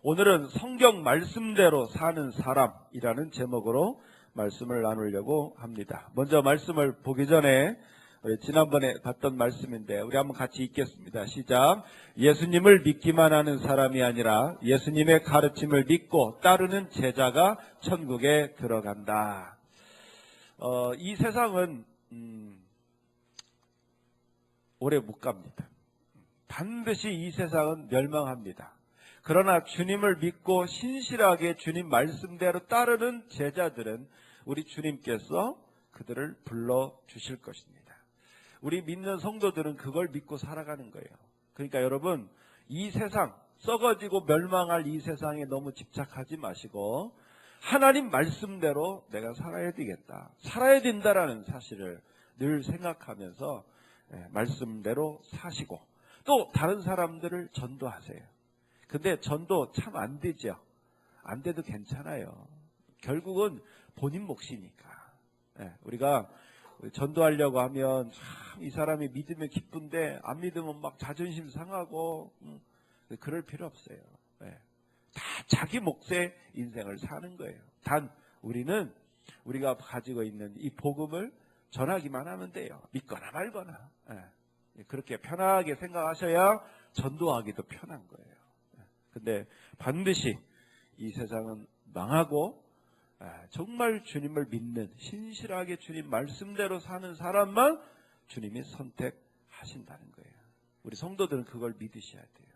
오늘은 성경 말씀대로 사는 사람이라는 제목으로 말씀을 나누려고 합니다. 먼저 말씀을 보기 전에 지난번에 봤던 말씀인데 우리 한번 같이 읽겠습니다. 시작. 예수님을 믿기만 하는 사람이 아니라 예수님의 가르침을 믿고 따르는 제자가 천국에 들어간다. 이 세상은 오래 못 갑니다. 반드시 이 세상은 멸망합니다. 그러나 주님을 믿고 신실하게 주님 말씀대로 따르는 제자들은 우리 주님께서 그들을 불러주실 것입니다. 우리 믿는 성도들은 그걸 믿고 살아가는 거예요. 그러니까 여러분, 이 세상, 썩어지고 멸망할 이 세상에 너무 집착하지 마시고 하나님 말씀대로 내가 살아야 되겠다, 살아야 된다라는 사실을 늘 생각하면서 말씀대로 사시고 또 다른 사람들을 전도하세요. 근데 전도 참 안 되죠. 안 돼도 괜찮아요. 결국은 본인 몫이니까. 우리가 전도하려고 하면 참 이 사람이 믿으면 기쁜데 안 믿으면 막 자존심 상하고 그럴 필요 없어요. 다 자기 몫의 인생을 사는 거예요. 단 우리는 우리가 가지고 있는 이 복음을 전하기만 하면 돼요. 믿거나 말거나. 그렇게 편하게 생각하셔야 전도하기도 편한 거예요. 근데 반드시 이 세상은 망하고 정말 주님을 믿는, 신실하게 주님 말씀대로 사는 사람만 주님이 선택하신다는 거예요. 우리 성도들은 그걸 믿으셔야 돼요.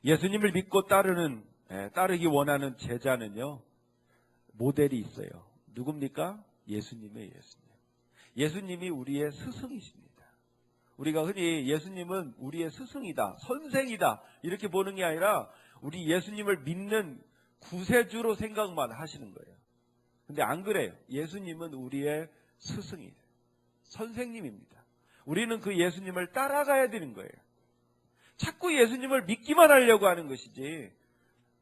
예수님을 믿고 따르기 원하는 제자는요, 모델이 있어요. 누굽니까? 예수님의 예수님. 예수님이 우리의 스승이십니다. 우리가 흔히 예수님은 우리의 스승이다, 선생이다 이렇게 보는 게 아니라 우리 예수님을 믿는 구세주로 생각만 하시는 거예요. 근데 안 그래요. 예수님은 우리의 스승이에요. 선생님입니다. 우리는 그 예수님을 따라가야 되는 거예요. 자꾸 예수님을 믿기만 하려고 하는 것이지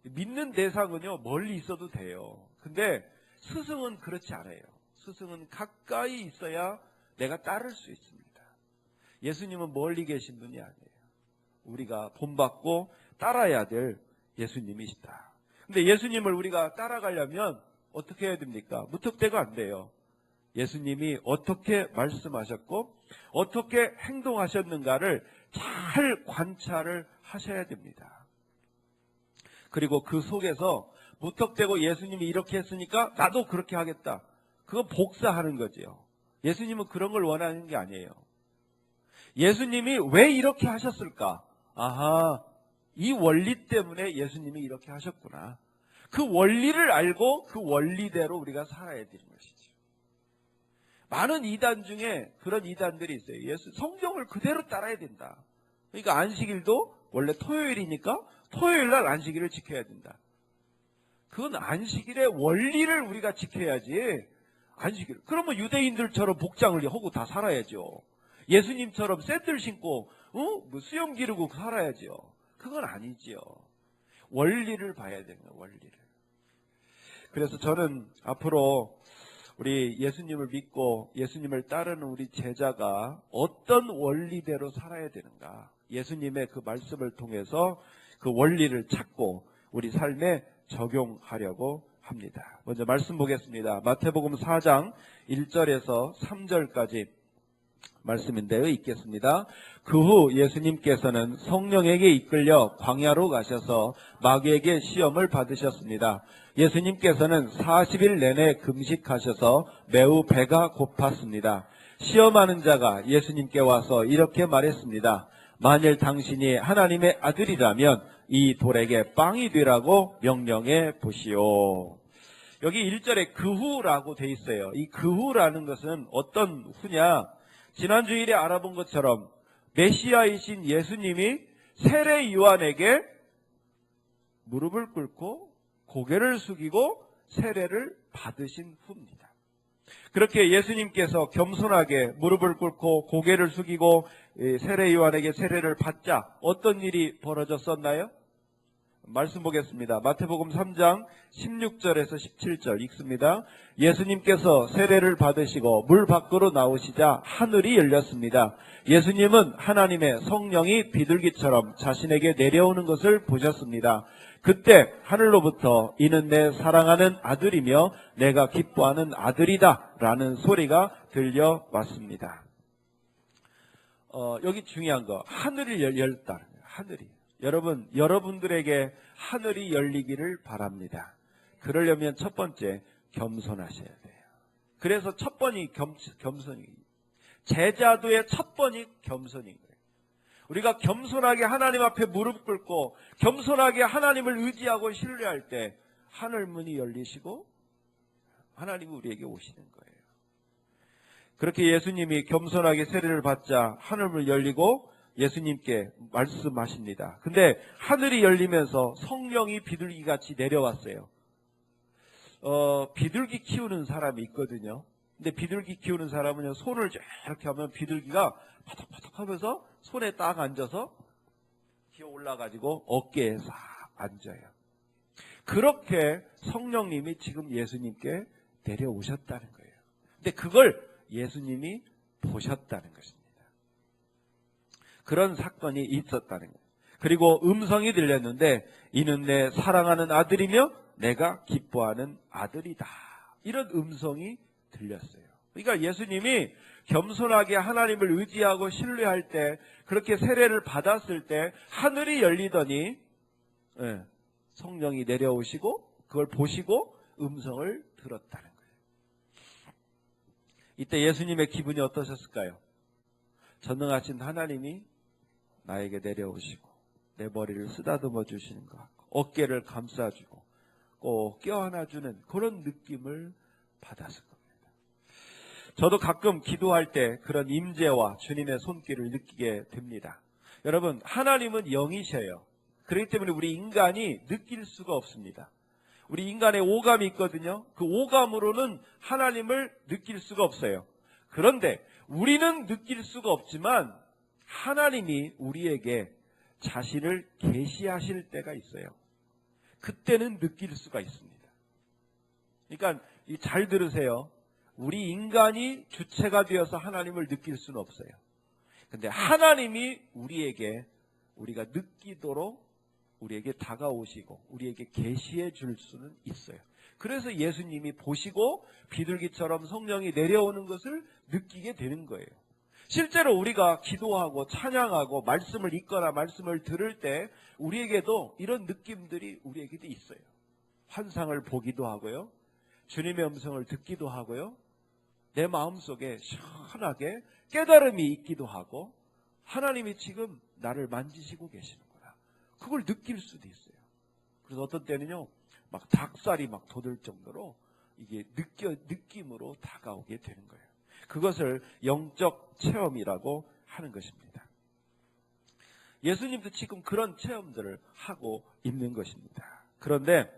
믿는 대상은요 멀리 있어도 돼요. 근데 스승은 그렇지 않아요. 스승은 가까이 있어야 내가 따를 수 있습니다. 예수님은 멀리 계신 분이 아니에요. 우리가 본받고 따라야 될 예수님이시다. 근데 예수님을 우리가 따라가려면 어떻게 해야 됩니까? 무턱대고 안 돼요. 예수님이 어떻게 말씀하셨고 어떻게 행동하셨는가를 잘 관찰을 하셔야 됩니다. 그리고 그 속에서 무턱대고 예수님이 이렇게 했으니까 나도 그렇게 하겠다, 그거 복사하는 거죠. 예수님은 그런 걸 원하는 게 아니에요. 예수님이 왜 이렇게 하셨을까? 아하, 이 원리 때문에 예수님이 이렇게 하셨구나. 그 원리를 알고 그 원리대로 우리가 살아야 되는 것이죠. 많은 이단 중에 그런 이단들이 있어요. 성경을 그대로 따라야 된다. 그러니까 안식일도 원래 토요일이니까 토요일날 안식일을 지켜야 된다. 그건 안식일의 원리를 우리가 지켜야지. 안식일. 그러면 유대인들처럼 복장을 하고 다 살아야죠. 예수님처럼 샌들 신고 수염 기르고 살아야죠. 그건 아니지요. 원리를 봐야 되는 거예요. 원리를. 그래서 저는 앞으로 우리 예수님을 믿고 예수님을 따르는 우리 제자가 어떤 원리대로 살아야 되는가, 예수님의 그 말씀을 통해서 그 원리를 찾고 우리 삶에 적용하려고 합니다. 먼저 말씀 보겠습니다. 마태복음 4장 1절에서 3절까지 말씀인데요, 읽겠습니다. 그 후 예수님께서는 성령에게 이끌려 광야로 가셔서 마귀에게 시험을 받으셨습니다. 예수님께서는 40일 내내 금식하셔서 매우 배가 고팠습니다. 시험하는 자가 예수님께 와서 이렇게 말했습니다. 만일 당신이 하나님의 아들이라면 이 돌에게 빵이 되라고 명령해 보시오. 여기 1절에 그 후라고 돼 있어요. 이 그 후라는 것은 어떤 후냐? 지난 주일에 알아본 것처럼 메시아이신 예수님이 세례 요한에게 무릎을 꿇고 고개를 숙이고 세례를 받으신 후입니다. 그렇게 예수님께서 겸손하게 무릎을 꿇고 고개를 숙이고 세례 요한에게 세례를 받자 어떤 일이 벌어졌었나요? 말씀 보겠습니다. 마태복음 3장 16절에서 17절 읽습니다. 예수님께서 세례를 받으시고 물 밖으로 나오시자 하늘이 열렸습니다. 예수님은 하나님의 성령이 비둘기처럼 자신에게 내려오는 것을 보셨습니다. 그때 하늘로부터 이는 내 사랑하는 아들이며 내가 기뻐하는 아들이다 라는 소리가 들려왔습니다. 여기 중요한 거, 하늘이 열렸다. 하늘이. 여러분들에게 하늘이 열리기를 바랍니다. 그러려면 첫 번째, 겸손하셔야 돼요. 그래서 첫 번이 겸손이, 제자도의 첫 번이 겸손인 거예요. 우리가 겸손하게 하나님 앞에 무릎 꿇고 겸손하게 하나님을 의지하고 신뢰할 때 하늘 문이 열리시고 하나님이 우리에게 오시는 거예요. 그렇게 예수님이 겸손하게 세례를 받자 하늘문이 열리고 예수님께 말씀하십니다. 근데 하늘이 열리면서 성령이 비둘기같이 내려왔어요. 비둘기 키우는 사람이 있거든요. 근데 비둘기 키우는 사람은 손을 이렇게 하면 비둘기가 파닥파닥 하면서 손에 딱 앉아서 기어 올라가지고 어깨에 싹 앉아요. 그렇게 성령님이 지금 예수님께 내려오셨다는 거예요. 근데 그걸 예수님이 보셨다는 것입니다. 그런 사건이 있었다는 거예요. 그리고 음성이 들렸는데 이는 내 사랑하는 아들이며 내가 기뻐하는 아들이다. 이런 음성이 들렸어요. 그러니까 예수님이 겸손하게 하나님을 의지하고 신뢰할 때, 그렇게 세례를 받았을 때 하늘이 열리더니 성령이 내려오시고 그걸 보시고 음성을 들었다는 거예요. 이때 예수님의 기분이 어떠셨을까요? 전능하신 하나님이 나에게 내려오시고 내 머리를 쓰다듬어 주시는 것 같고 어깨를 감싸주고 꼭 껴안아주는 그런 느낌을 받았을 겁니다. 저도 가끔 기도할 때 그런 임재와 주님의 손길을 느끼게 됩니다. 여러분, 하나님은 영이셔요. 그렇기 때문에 우리 인간이 느낄 수가 없습니다. 우리 인간의 오감이 있거든요. 그 오감으로는 하나님을 느낄 수가 없어요. 그런데 우리는 느낄 수가 없지만 하나님이 우리에게 자신을 계시하실 때가 있어요. 그때는 느낄 수가 있습니다. 그러니까 잘 들으세요. 우리 인간이 주체가 되어서 하나님을 느낄 수는 없어요. 그런데 하나님이 우리에게 우리가 느끼도록 우리에게 다가오시고 우리에게 계시해 줄 수는 있어요. 그래서 예수님이 보시고 비둘기처럼 성령이 내려오는 것을 느끼게 되는 거예요. 실제로 우리가 기도하고 찬양하고 말씀을 읽거나 말씀을 들을 때 우리에게도 이런 느낌들이 우리에게도 있어요. 환상을 보기도 하고요. 주님의 음성을 듣기도 하고요. 내 마음속에 시원하게 깨달음이 있기도 하고 하나님이 지금 나를 만지시고 계시는구나. 그걸 느낄 수도 있어요. 그래서 어떤 때는요. 막 닭살이 막 돋을 정도로 이게 느낌으로 다가오게 되는 거예요. 그것을 영적 체험이라고 하는 것입니다. 예수님도 지금 그런 체험들을 하고 있는 것입니다. 그런데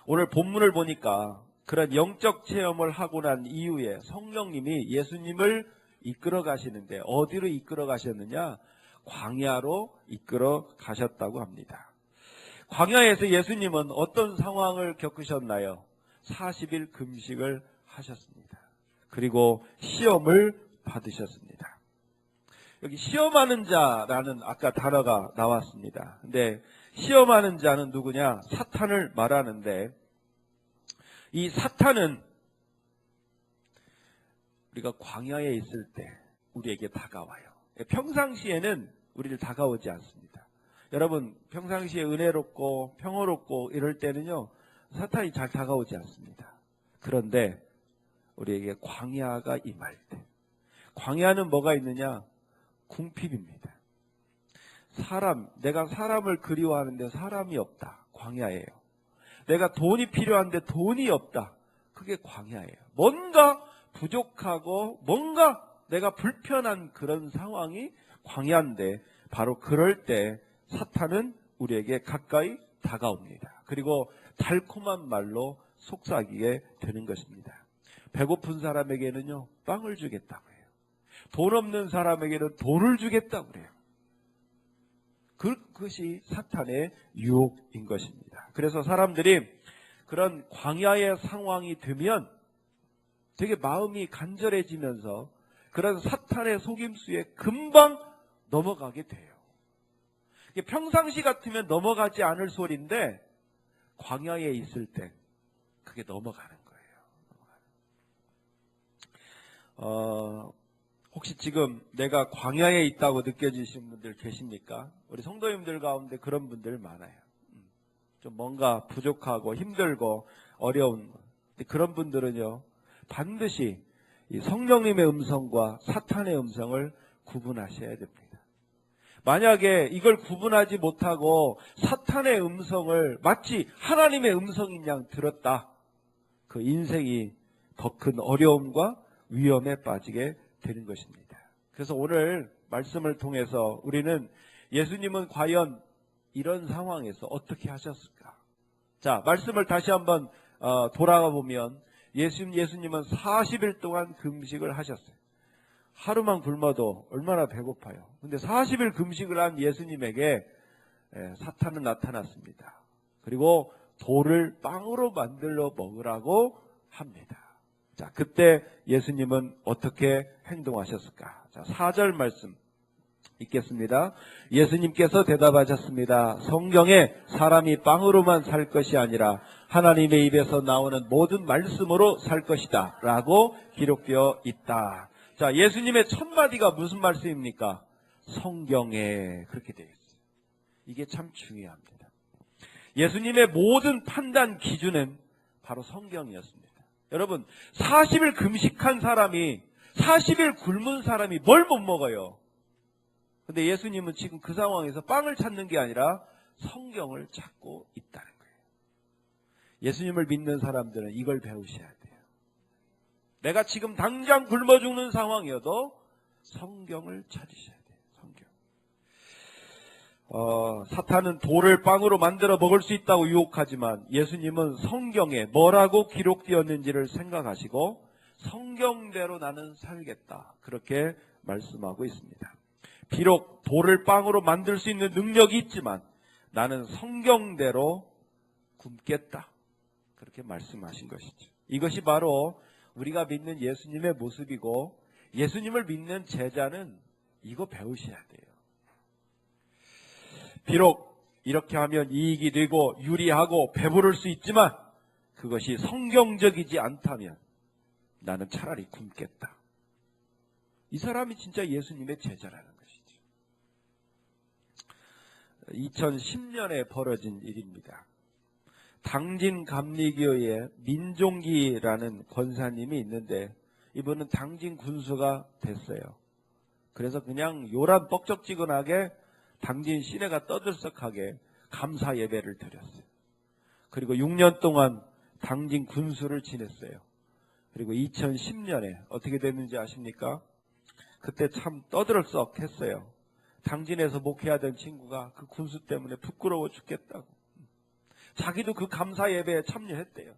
오늘 본문을 보니까 그런 영적 체험을 하고 난 이후에 성령님이 예수님을 이끌어 가시는데 어디로 이끌어 가셨느냐? 광야로 이끌어 가셨다고 합니다. 광야에서 예수님은 어떤 상황을 겪으셨나요? 40일 금식을 하셨습니다. 그리고 시험을 받으셨습니다. 여기 시험하는 자라는 아까 단어가 나왔습니다. 근데 시험하는 자는 누구냐? 사탄을 말하는데 이 사탄은 우리가 광야에 있을 때 우리에게 다가와요. 평상시에는 우리를 다가오지 않습니다. 여러분, 평상시에 은혜롭고 평화롭고 이럴 때는요, 사탄이 잘 다가오지 않습니다. 그런데 우리에게 광야가 임할 때, 광야는 뭐가 있느냐? 궁핍입니다. 내가 사람을 그리워하는데 사람이 없다. 광야예요. 내가 돈이 필요한데 돈이 없다. 그게 광야예요. 뭔가 부족하고 뭔가 내가 불편한 그런 상황이 광야인데 바로 그럴 때 사탄은 우리에게 가까이 다가옵니다. 그리고 달콤한 말로 속삭이게 되는 것입니다. 배고픈 사람에게는요, 빵을 주겠다고 해요. 돈 없는 사람에게는 돈을 주겠다고 그래요. 그것이 사탄의 유혹인 것입니다. 그래서 사람들이 그런 광야의 상황이 되면 되게 마음이 간절해지면서 그런 사탄의 속임수에 금방 넘어가게 돼요. 평상시 같으면 넘어가지 않을 소리인데 광야에 있을 때 그게 넘어가는 거예요. 혹시 지금 내가 광야에 있다고 느껴지시는 분들 계십니까? 우리 성도님들 가운데 그런 분들 많아요. 좀 뭔가 부족하고 힘들고 어려운 그런 분들은요, 반드시 이 성령님의 음성과 사탄의 음성을 구분하셔야 됩니다. 만약에 이걸 구분하지 못하고 사탄의 음성을 마치 하나님의 음성인 양 들었다, 그 인생이 더 큰 어려움과 위험에 빠지게 되는 것입니다. 그래서 오늘 말씀을 통해서 우리는 예수님은 과연 이런 상황에서 어떻게 하셨을까? 자, 말씀을 다시 한번 돌아가 보면 예수님은 40일 동안 금식을 하셨어요. 하루만 굶어도 얼마나 배고파요. 근데 40일 금식을 한 예수님에게 사탄은 나타났습니다. 그리고 돌을 빵으로 만들어 먹으라고 합니다. 자, 그때 예수님은 어떻게 행동하셨을까? 자, 4절 말씀 읽겠습니다. 예수님께서 대답하셨습니다. 성경에 사람이 빵으로만 살 것이 아니라 하나님의 입에서 나오는 모든 말씀으로 살 것이다 라고 기록되어 있다. 자, 예수님의 첫 마디가 무슨 말씀입니까? 성경에 그렇게 되어 있어요. 이게 참 중요합니다. 예수님의 모든 판단 기준은 바로 성경이었습니다. 여러분, 40일 금식한 사람이, 40일 굶은 사람이 뭘 못 먹어요? 근데 예수님은 지금 그 상황에서 빵을 찾는 게 아니라 성경을 찾고 있다는 거예요. 예수님을 믿는 사람들은 이걸 배우셔야 돼요. 내가 지금 당장 굶어 죽는 상황이어도 성경을 찾으셔야 돼요. 성경. 사탄은 돌을 빵으로 만들어 먹을 수 있다고 유혹하지만 예수님은 성경에 뭐라고 기록되었는지를 생각하시고 성경대로 나는 살겠다, 그렇게 말씀하고 있습니다. 비록 돌을 빵으로 만들 수 있는 능력이 있지만 나는 성경대로 굶겠다, 그렇게 말씀하신 것이죠. 이것이 바로 우리가 믿는 예수님의 모습이고, 예수님을 믿는 제자는 이거 배우셔야 돼요. 비록 이렇게 하면 이익이 되고 유리하고 배부를 수 있지만 그것이 성경적이지 않다면 나는 차라리 굶겠다. 이 사람이 진짜 예수님의 제자라는 것이죠. 2010년에 벌어진 일입니다. 당진 감리교의 민종기라는 권사님이 있는데 이분은 당진 군수가 됐어요. 그래서 그냥 요란 뻑적지근하게 당진 시내가 떠들썩하게 감사 예배를 드렸어요. 그리고 6년 동안 당진 군수를 지냈어요. 그리고 2010년에 어떻게 됐는지 아십니까? 그때 참 떠들썩했어요. 당진에서 목회하던 친구가 그 군수 때문에 부끄러워 죽겠다고. 자기도 그 감사 예배에 참여했대요.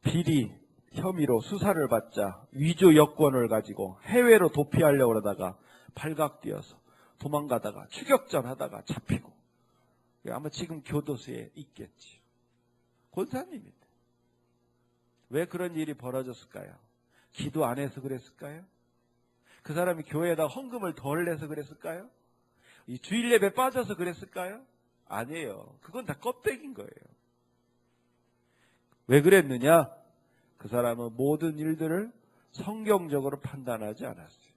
비리 혐의로 수사를 받자 위조 여권을 가지고 해외로 도피하려고 그러다가 발각되어서 도망가다가 추격전 하다가 잡히고, 아마 지금 교도소에 있겠지요. 권사님인데 왜 그런 일이 벌어졌을까요? 기도 안 해서 그랬을까요? 그 사람이 교회에다 헌금을 덜 내서 그랬을까요? 이 주일 예배 빠져서 그랬을까요? 아니에요. 그건 다 껍데기인 거예요. 왜 그랬느냐? 그 사람은 모든 일들을 성경적으로 판단하지 않았어요.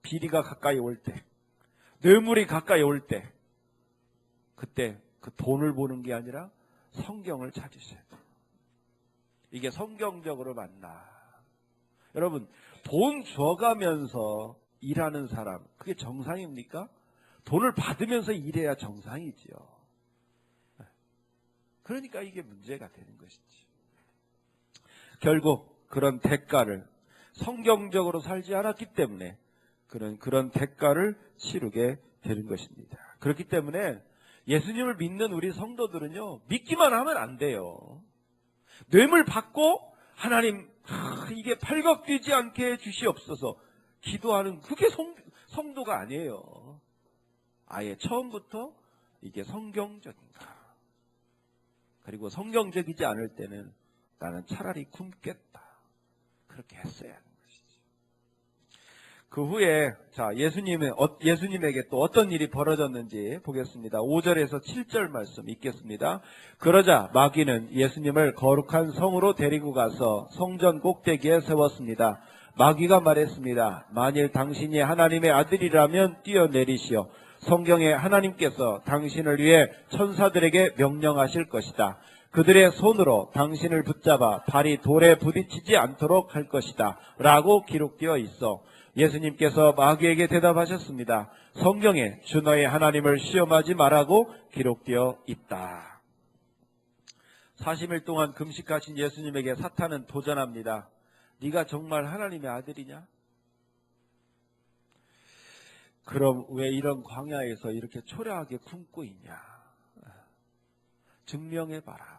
비리가 가까이 올 때, 뇌물이 가까이 올 때, 그때 그 돈을 보는 게 아니라 성경을 찾으셔야 돼요. 이게 성경적으로 맞나? 여러분, 돈 줘가면서 일하는 사람, 그게 정상입니까? 돈을 받으면서 일해야 정상이지요. 그러니까 이게 문제가 되는 것이지. 결국 그런 대가를 성경적으로 살지 않았기 때문에 그런 대가를 치르게 되는 것입니다. 그렇기 때문에 예수님을 믿는 우리 성도들은요, 믿기만 하면 안 돼요. 뇌물 받고 하나님 이게 팔각되지 않게 해 주시옵소서 기도하는, 그게 성도가 아니에요. 아예 처음부터 이게 성경적인가. 그리고 성경적이지 않을 때는 나는 차라리 굶겠다. 그렇게 했어야 하는 것이지. 그 후에 예수님에게 또 어떤 일이 벌어졌는지 보겠습니다. 5절에서 7절 말씀 읽겠습니다. 그러자 마귀는 예수님을 거룩한 성으로 데리고 가서 성전 꼭대기에 세웠습니다. 마귀가 말했습니다. 만일 당신이 하나님의 아들이라면 뛰어내리시오. 성경에 하나님께서 당신을 위해 천사들에게 명령하실 것이다. 그들의 손으로 당신을 붙잡아 발이 돌에 부딪히지 않도록 할 것이다. 라고 기록되어 있어. 예수님께서 마귀에게 대답하셨습니다. 성경에 주 너의 하나님을 시험하지 말라고 기록되어 있다. 40일 동안 금식하신 예수님에게 사탄은 도전합니다. 네가 정말 하나님의 아들이냐? 그럼 왜 이런 광야에서 이렇게 초라하게 굶고 있냐? 증명해봐라.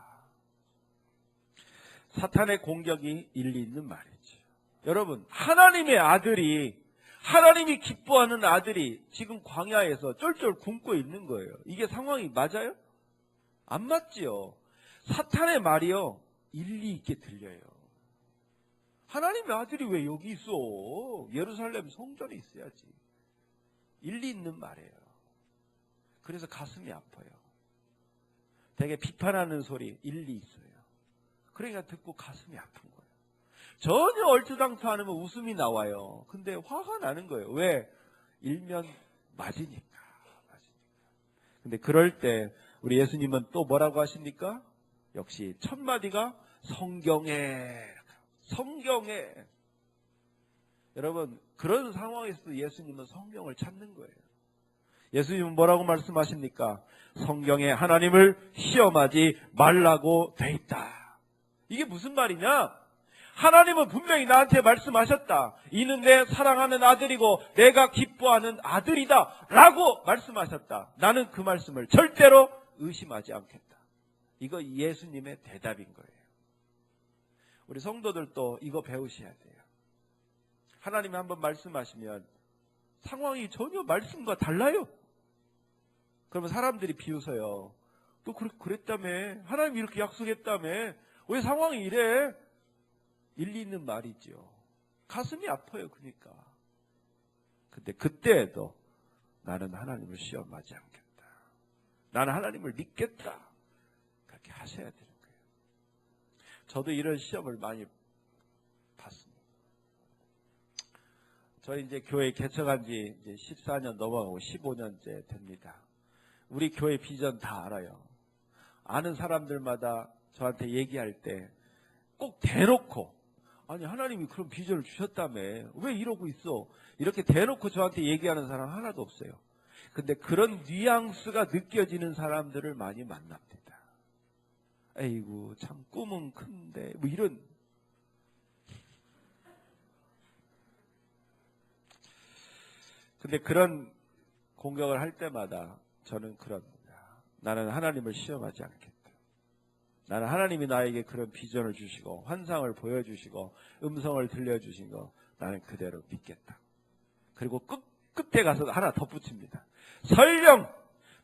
사탄의 공격이 일리 있는 말이죠. 여러분, 하나님의 아들이, 하나님이 기뻐하는 아들이 지금 광야에서 쫄쫄 굶고 있는 거예요. 이게 상황이 맞아요? 안 맞지요. 사탄의 말이요, 일리 있게 들려요. 하나님의 아들이 왜 여기 있어? 예루살렘 성전에 있어야지. 일리 있는 말이에요. 그래서 가슴이 아파요. 되게 비판하는 소리 일리 있어요. 그러니까 듣고 가슴이 아픈 거예요. 전혀 얼토당토 않으면 웃음이 나와요. 근데 화가 나는 거예요. 왜? 일면 맞으니까. 근데 그럴 때 우리 예수님은 또 뭐라고 하십니까? 역시 첫 마디가 성경에. 여러분, 그런 상황에서도 예수님은 성경을 찾는 거예요. 예수님은 뭐라고 말씀하십니까? 성경에 하나님을 시험하지 말라고 돼 있다. 이게 무슨 말이냐? 하나님은 분명히 나한테 말씀하셨다. 이는 내 사랑하는 아들이고 내가 기뻐하는 아들이다 라고 말씀하셨다. 나는 그 말씀을 절대로 의심하지 않겠다. 이거 예수님의 대답인 거예요. 우리 성도들도 이거 배우셔야 돼요. 하나님이 한번 말씀하시면 상황이 전혀 말씀과 달라요. 그러면 사람들이 비웃어요. 또 그랬다며? 하나님이 이렇게 약속했다며? 왜 상황이 이래? 일리 있는 말이죠. 가슴이 아파요. 그러니까. 근데 그때에도 나는 하나님을 시험하지 않겠다. 나는 하나님을 믿겠다. 그렇게 하셔야 되는 거예요. 저도 이런 시험을 많이 봤습니다. 저희 이제 교회 개척한 지 이제 14년 넘어가고 15년째 됩니다. 우리 교회 비전 다 알아요. 아는 사람들마다 저한테 얘기할 때 꼭 대놓고, 아니 하나님이 그런 비전을 주셨다며 왜 이러고 있어? 이렇게 대놓고 저한테 얘기하는 사람 하나도 없어요. 근데 그런 뉘앙스가 느껴지는 사람들을 많이 만납니다. 에이구 참 꿈은 큰데 뭐 이런. 근데 그런 공격을 할 때마다 저는 그럽니다. 나는 하나님을 시험하지 않겠다. 나는 하나님이 나에게 그런 비전을 주시고 환상을 보여주시고 음성을 들려주신 거 나는 그대로 믿겠다. 그리고 끝에 가서 하나 덧붙입니다. 설령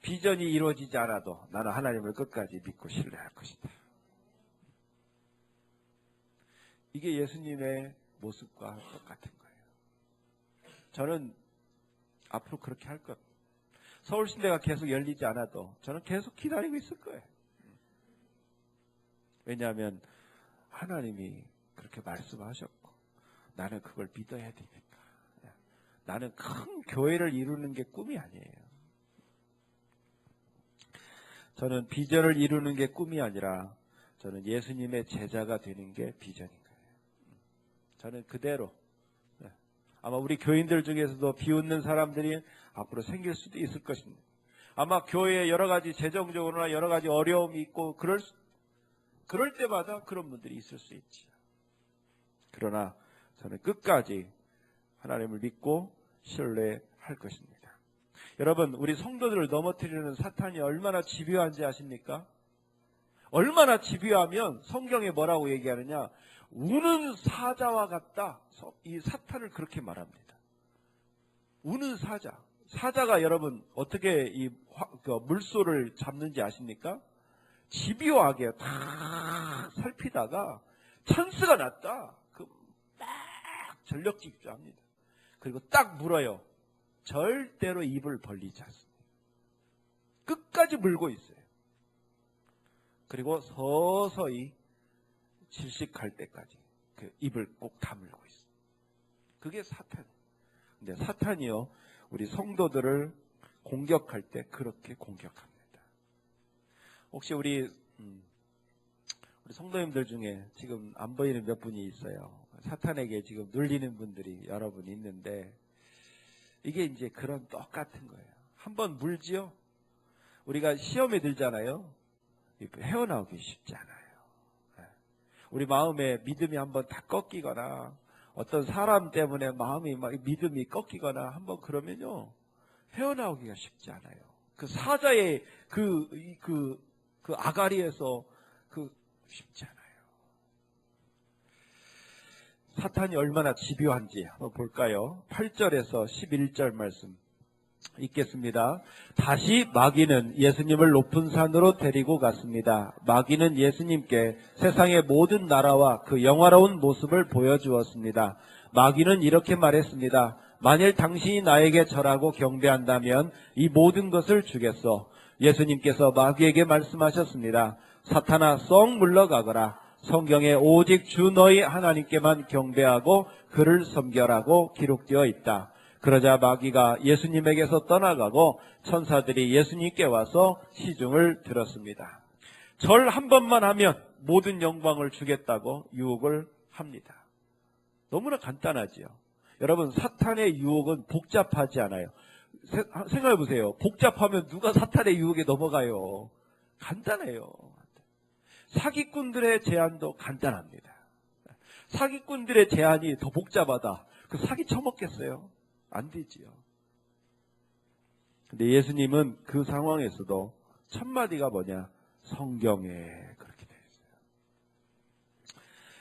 비전이 이루어지지 않아도 나는 하나님을 끝까지 믿고 신뢰할 것이다. 이게 예수님의 모습과 똑같은 거예요. 저는 앞으로 그렇게 할 것. 서울신대가 계속 열리지 않아도 저는 계속 기다리고 있을 거예요. 왜냐하면 하나님이 그렇게 말씀하셨고 나는 그걸 믿어야 되니까. 나는 큰 교회를 이루는 게 꿈이 아니에요. 저는 비전을 이루는 게 꿈이 아니라 저는 예수님의 제자가 되는 게 비전인 거예요. 저는 그대로. 아마 우리 교인들 중에서도 비웃는 사람들이 앞으로 생길 수도 있을 것입니다. 아마 교회에 여러 가지 재정적으로나 여러 가지 어려움이 있고 그럴 때마다 그런 분들이 있을 수 있지. 그러나 저는 끝까지 하나님을 믿고 신뢰할 것입니다. 여러분, 우리 성도들을 넘어뜨리는 사탄이 얼마나 집요한지 아십니까? 얼마나 집요하면 성경에 뭐라고 얘기하느냐? 우는 사자와 같다. 이 사탄을 그렇게 말합니다. 우는 사자. 사자가 여러분 어떻게 물소를 잡는지 아십니까? 집요하게 다 살피다가 찬스가 났다. 딱 전력 질주합니다. 그리고 딱 물어요. 절대로 입을 벌리지 않습니다. 끝까지 물고 있어요. 그리고 서서히 질식할 때까지 그 입을 꼭 다물고 있어요. 그게 사탄. 근데 사탄이요, 우리 성도들을 공격할 때 그렇게 공격합니다. 혹시 우리 성도님들 중에 지금 안 보이는 몇 분이 있어요. 사탄에게 지금 눌리는 분들이 여러분 있는데, 이게 이제 그런 똑같은 거예요. 한번 물지요? 우리가 시험에 들잖아요. 헤어나오기 쉽지 않아요. 우리 마음에 믿음이 한번 다 꺾이거나, 어떤 사람 때문에 마음이 막 믿음이 꺾이거나 한번 그러면요, 헤어나오기가 쉽지 않아요. 그 사자의 그 아가리에서 쉽지 않아요. 사탄이 얼마나 집요한지 한번 볼까요? 8절에서 11절 말씀 읽겠습니다. 다시 마귀는 예수님을 높은 산으로 데리고 갔습니다. 마귀는 예수님께 세상의 모든 나라와 그 영화로운 모습을 보여주었습니다. 마귀는 이렇게 말했습니다. 만일 당신이 나에게 절하고 경배한다면 이 모든 것을 주겠소. 예수님께서 마귀에게 말씀하셨습니다. 사탄아, 썩 물러가거라. 성경에 오직 주 너희 하나님께만 경배하고 그를 섬겨라고 기록되어 있다. 그러자 마귀가 예수님에게서 떠나가고 천사들이 예수님께 와서 시중을 들었습니다. 절 한 번만 하면 모든 영광을 주겠다고 유혹을 합니다. 너무나 간단하지요. 여러분, 사탄의 유혹은 복잡하지 않아요. 생각해 보세요. 복잡하면 누가 사탄의 유혹에 넘어가요? 간단해요. 사기꾼들의 제안도 간단합니다. 사기꾼들의 제안이 더 복잡하다. 그 사기 쳐먹겠어요? 안 되지요. 근데 예수님은 그 상황에서도 첫 마디가 뭐냐? 성경에 그렇게 되어 있어요.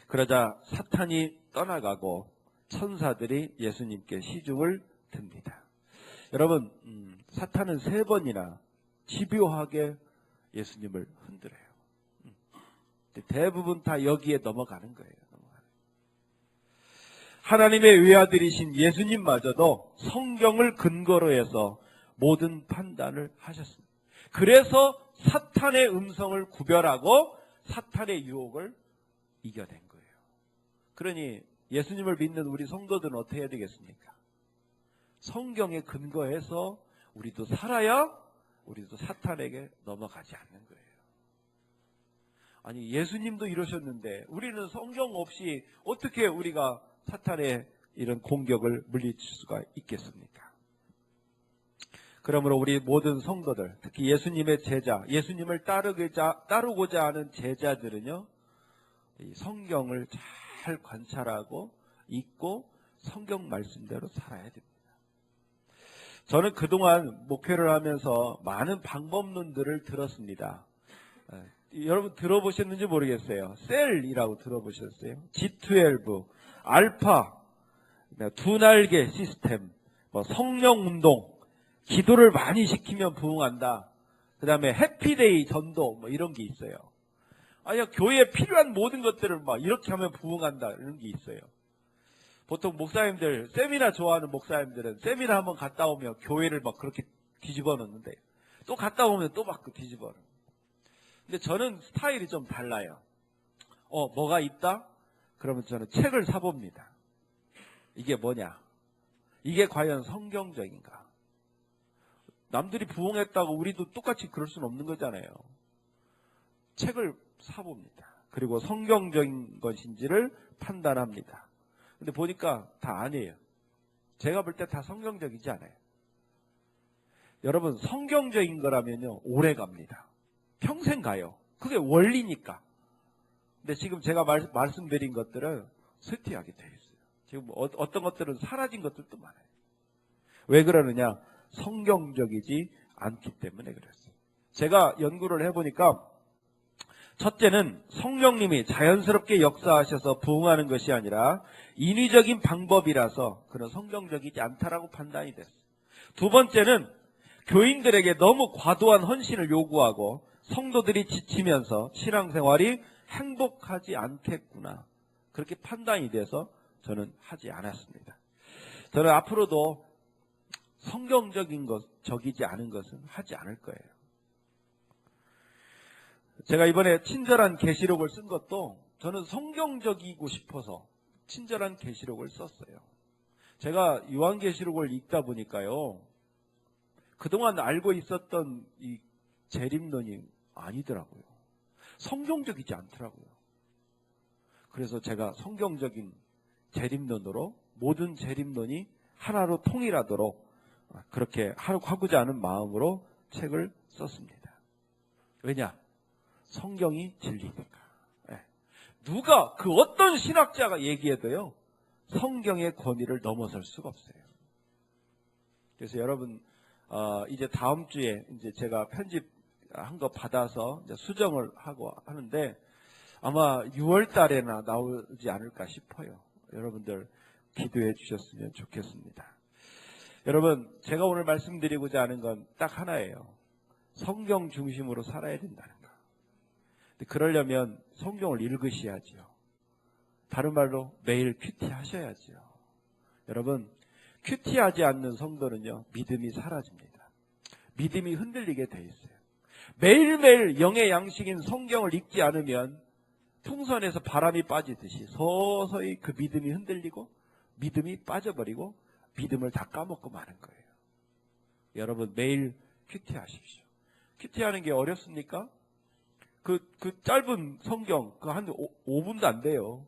그러자 사탄이 떠나가고 천사들이 예수님께 시중을 듭니다. 여러분, 사탄은 3번이나 집요하게 예수님을 흔들어요. 대부분 다 여기에 넘어가는 거예요. 하나님의 외아들이신 예수님마저도 성경을 근거로 해서 모든 판단을 하셨습니다. 그래서 사탄의 음성을 구별하고 사탄의 유혹을 이겨낸 거예요. 그러니 예수님을 믿는 우리 성도들은 어떻게 해야 되겠습니까? 성경에 근거해서 우리도 살아야 우리도 사탄에게 넘어가지 않는 거예요. 아니, 예수님도 이러셨는데 우리는 성경 없이 어떻게 우리가 사탄의 이런 공격을 물리칠 수가 있겠습니까? 그러므로 우리 모든 성도들, 특히 예수님의 제자, 예수님을 따르고자 하는 제자들은요, 이 성경을 잘 관찰하고 읽고 성경 말씀대로 살아야 됩니다. 저는 그동안 목회를 하면서 많은 방법론들을 들었습니다. 여러분 들어보셨는지 모르겠어요. 셀이라고 들어보셨어요? G12, 알파, 두 날개 시스템, 성령 운동, 기도를 많이 시키면 부흥한다. 그 다음에 해피데이 전도, 이런 게 있어요. 아니, 교회에 필요한 모든 것들을 이렇게 하면 부흥한다. 이런 게 있어요. 보통 목사님들, 세미나 좋아하는 목사님들은 세미나 한번 갔다 오면 교회를 그렇게 뒤집어 놓는데, 또 갔다 오면 또 뒤집어 놓는. 근데 저는 스타일이 좀 달라요. 뭐가 있다? 그러면 저는 책을 사봅니다. 이게 뭐냐? 이게 과연 성경적인가? 남들이 부흥했다고 우리도 똑같이 그럴 수는 없는 거잖아요. 책을 사봅니다. 그리고 성경적인 것인지를 판단합니다. 근데 보니까 다 아니에요. 제가 볼 때 다 성경적이지 않아요. 여러분, 성경적인 거라면요, 오래 갑니다. 평생 가요. 그게 원리니까. 근데 지금 제가 말씀드린 것들은 쇠퇴하게 되어 있어요. 지금 어떤 것들은 사라진 것들도 많아요. 왜 그러느냐? 성경적이지 않기 때문에 그랬어요. 제가 연구를 해보니까 첫째는 성령님이 자연스럽게 역사하셔서 부흥하는 것이 아니라 인위적인 방법이라서 그런 성경적이지 않다라고 판단이 됐어요. 두 번째는 교인들에게 너무 과도한 헌신을 요구하고 성도들이 지치면서 신앙생활이 행복하지 않겠구나, 그렇게 판단이 돼서 저는 하지 않았습니다. 저는 앞으로도 성경적인 것, 적이지 않은 것은 하지 않을 거예요. 제가 이번에 친절한 계시록을 쓴 것도 저는 성경적이고 싶어서 친절한 계시록을 썼어요. 제가 요한계시록을 읽다 보니까요, 그동안 알고 있었던 이 재림론이 아니더라고요. 성경적이지 않더라고요. 그래서 제가 성경적인 재림론으로 모든 재림론이 하나로 통일하도록 그렇게 하고자 하는 마음으로 책을 썼습니다. 왜냐? 성경이 진리니까. 누가 그 어떤 신학자가 얘기해도요, 성경의 권위를 넘어설 수가 없어요. 그래서 여러분, 이제 다음 주에 이제 제가 편집한 거 받아서 이제 수정을 하고 하는데 아마 6월 달에나 나오지 않을까 싶어요. 여러분들 기도해 주셨으면 좋겠습니다. 여러분, 제가 오늘 말씀드리고자 하는 건 딱 하나예요. 성경 중심으로 살아야 된다는 거. 그러려면 성경을 읽으셔야죠. 다른 말로 매일 큐티 하셔야죠. 여러분, 큐티하지 않는 성도는요, 믿음이 사라집니다. 믿음이 흔들리게 돼 있어요. 매일매일 영의 양식인 성경을 읽지 않으면 풍선에서 바람이 빠지듯이 서서히 그 믿음이 흔들리고 믿음이 빠져버리고 믿음을 다 까먹고 마는 거예요. 여러분, 매일 큐티하십시오. 큐티하는 게 어렵습니까? 그 짧은 성경, 한 5분도 안 돼요.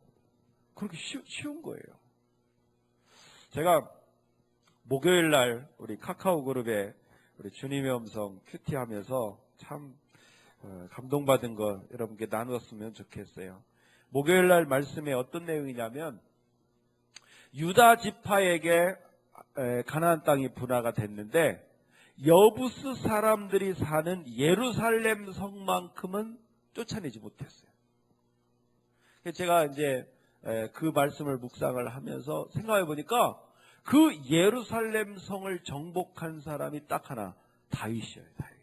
그렇게 쉬운 거예요. 제가 목요일 날 우리 카카오 그룹에 우리 주님의 음성 큐티하면서 참 감동받은 거 여러분께 나누었으면 좋겠어요. 목요일 날 말씀에 어떤 내용이냐면, 유다 지파에게 가나안 땅이 분화가 됐는데 여부스 사람들이 사는 예루살렘 성만큼은 쫓아내지 못했어요. 제가 이제 그 말씀을 묵상을 하면서 생각해 보니까 그 예루살렘 성을 정복한 사람이 딱 하나, 다윗이에요. 다윗.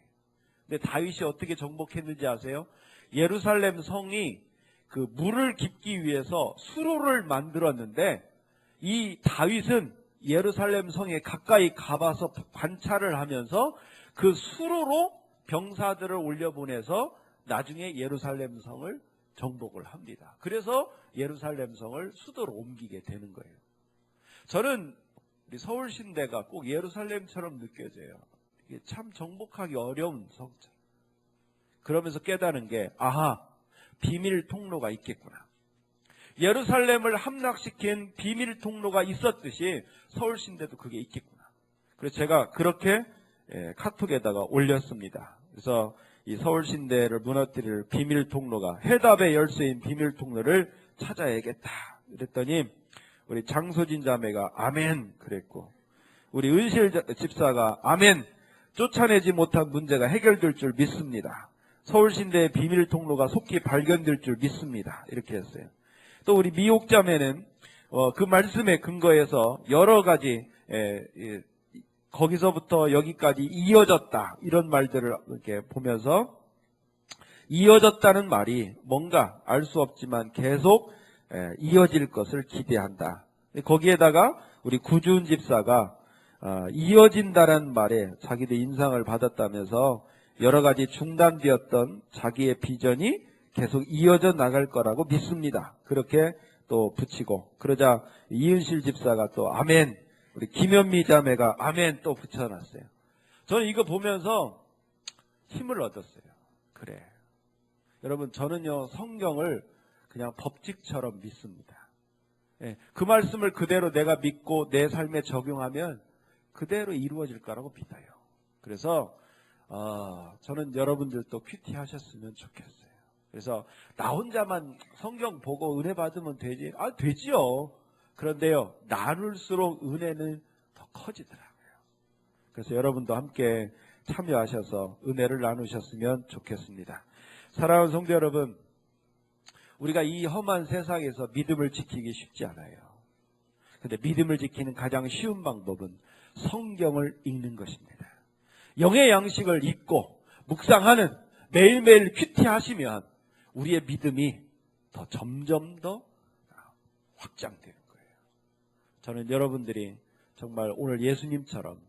근데 다윗이 어떻게 정복했는지 아세요? 예루살렘 성이 그 물을 깃기 위해서 수로를 만들었는데 이 다윗은 예루살렘 성에 가까이 가봐서 관찰을 하면서 그 수로로 병사들을 올려보내서 나중에 예루살렘 성을 정복을 합니다. 그래서 예루살렘 성을 수도로 옮기게 되는 거예요. 저는 우리 서울신대가 꼭 예루살렘처럼 느껴져요. 이게 참 정복하기 어려운 성처럼. 그러면서 깨달은 게, 아하, 비밀 통로가 있겠구나. 예루살렘을 함락시킨 비밀 통로가 있었듯이 서울신대도 그게 있겠구나. 그래서 제가 그렇게 카톡에다가 올렸습니다. 그래서 이 서울신대를 무너뜨릴 비밀 통로가, 해답의 열쇠인 비밀 통로를 찾아야겠다. 그랬더니 우리 장소진 자매가 아멘 그랬고, 우리 은실 집사가 아멘, 쫓아내지 못한 문제가 해결될 줄 믿습니다. 서울신대의 비밀 통로가 속히 발견될 줄 믿습니다. 이렇게 했어요. 또 우리 미옥 자매는 그 말씀에 근거해서 여러 가지 거기서부터 여기까지 이어졌다, 이런 말들을 이렇게 보면서, 이어졌다는 말이 뭔가 알 수 없지만 계속 이어질 것을 기대한다. 거기에다가 우리 구주은 집사가 이어진다는 말에 자기도 인상을 받았다면서 여러 가지 중단되었던 자기의 비전이 계속 이어져 나갈 거라고 믿습니다. 그렇게 또 붙이고, 그러자 이은실 집사가 또 아멘, 우리 김현미 자매가 아멘 또 붙여놨어요. 저는 이거 보면서 힘을 얻었어요. 그래, 여러분, 저는요 성경을 그냥 법칙처럼 믿습니다. 그 말씀을 그대로 내가 믿고 내 삶에 적용하면 그대로 이루어질 거라고 믿어요. 그래서 저는 여러분들도 큐티 하셨으면 좋겠어요. 그래서 나 혼자만 성경 보고 은혜 받으면 되지? 되지요. 그런데요, 나눌수록 은혜는 더 커지더라고요. 그래서 여러분도 함께 참여하셔서 은혜를 나누셨으면 좋겠습니다. 사랑하는 성도 여러분, 우리가 이 험한 세상에서 믿음을 지키기 쉽지 않아요. 그런데 믿음을 지키는 가장 쉬운 방법은 성경을 읽는 것입니다. 영의 양식을 읽고 묵상하는 매일매일 큐티하시면 우리의 믿음이 점점 더 확장되는 거예요. 저는 여러분들이 정말 오늘 예수님처럼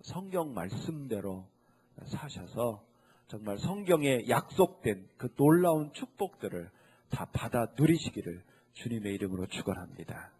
성경 말씀대로 사셔서 정말 성경에 약속된 그 놀라운 축복들을 다 받아 누리시기를 주님의 이름으로 축원합니다.